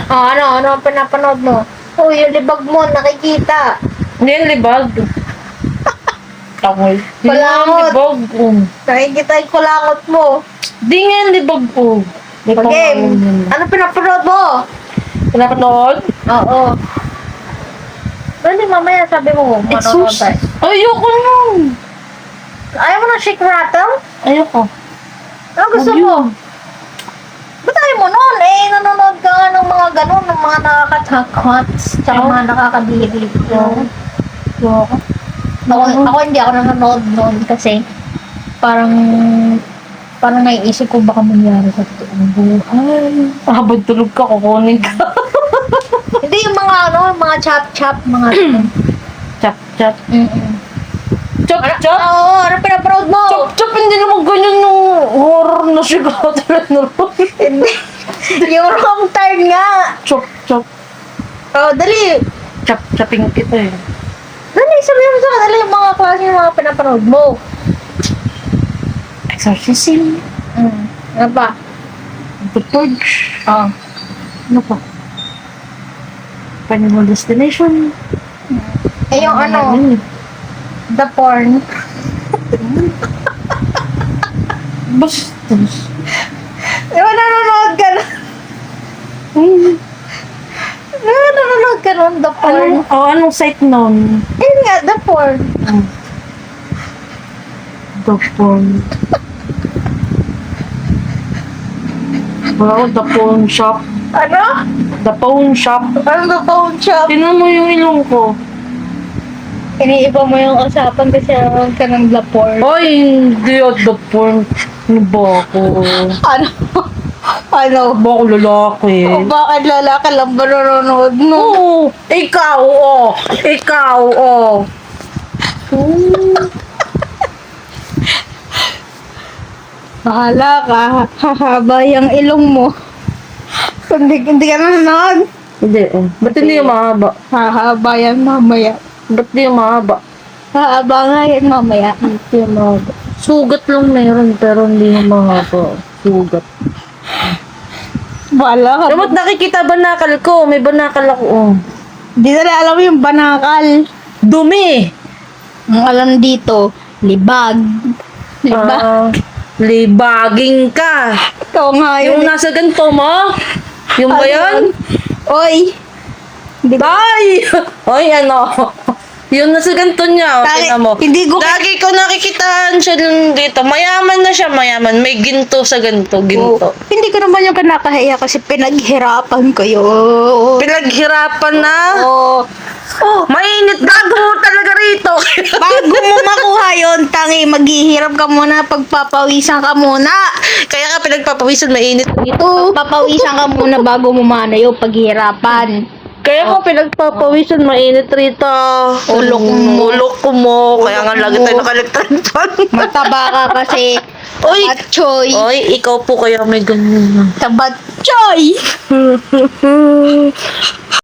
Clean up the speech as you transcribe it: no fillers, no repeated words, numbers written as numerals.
Ano ang pinapanood mo? Oh, yung libag mo, nakikita. Hindi yan libag. Takoy. Kulangot. Libag. Nakikita yung kulangot mo. Di nga yan libag ko. May Game. pangalan yun. Ano pinapanood mo? Pinapanood? Oo. Hindi, mamaya sabi mo, manonood Exos. tayo. Ayoko nun. Ayaw mo ng shake rattle? Ayoko. Ano gusto Wag yun. mo? Ba't ayaw mo nun? Nanonood ka nga ng mga ganun, ng mga nakakatakats, tsaka Oh. mga nakakadiri. Ayoko. Ako hindi ako nanonood noon kasi parang naiisip ko baka mangyari sa totoong buhay. Habang tulog ka, kukunin ka. Hindi yung mga mga chop-chop, mga Chop, chop. Chop, Ano? chop. Oo, ano pinapanood mo? Chop, chop. Hindi naman ganyan yung horror na sigaw. Hindi. Yung wrong turn nga. Chop, chop. Oh, dali. Chop, chopping kita eh. Dali, sabihin mo sa kanila yung mga klase yung mga pinapanood mo. Exorcism. Ano pa? The Purge. Oh. Ano pa? Final Destination. Yung Ano? the porn. Bastos. Di ba nanonood ka na? Di ba nanonood ka nun, the porn? Anong site nun? Yun nga, the porn. The Pawn. Wala ko, The Pawn Shop. Ano? The Pawn Shop. Ano the phone shop? Tingnan mo yung ilong ko. Iniiba mo yung usapan kasi naman ka ng the porn. Ay, hindi at The Pawn. Ano ba ako? Ano? Ano? Ba ako lalaki? O bakit lalaki lang ba nanonood mo? Oo, ikaw, oh. Ikaw, oh. Bahala ka. Hahaba yung ilong mo. Hindi ka nanonood. Hindi, oh. Ba't hindi yung mahaba? Hahaba yan mamaya. Ba't hindi yung mahaba? Hahaba nga yan mamaya. Hindi yung mahaba. Sugat lang meron, pero hindi yung mahaba. Sugat. Bahala ka. Dapat nakikita banakal ko. May banakal ako, oh. Di na alam yung banakal. Dumi! Ang alam dito, libag. Diba? Libaging ka. Ikaw nga Yung yun. nasa ganito mo? Yung ba yan? Oy! Di ba? Ay! Ay, ano? Yung nasa ganito niya, Dali, tingnan mo. hindi ko- Lagi ko nakikitaan siya dun dito. Mayaman na siya, mayaman. May ginto sa ganito, ginto. Oh, hindi ko naman yung kinakahiya kasi pinaghirapan ko yun. Pinaghirapan na. Oh, Mainit bago talaga rito. bago mo makuha yun, tangi, maghihirap ka muna, pagpapawisan ka muna. Kaya ka pinagpapawisan, mainit dito. Pagpapawisan ka muna bago mo maano yung paghihirapan. Kaya ka pinagpapawisan, mainit rito. Ulok mo. Ulok ko mo. Kaya nga lagi tayo naka-electric fan. Mataba ka kasi. Oy! Tabatchoy. Oy, ikaw po kaya may ganyan. Tabatchoy!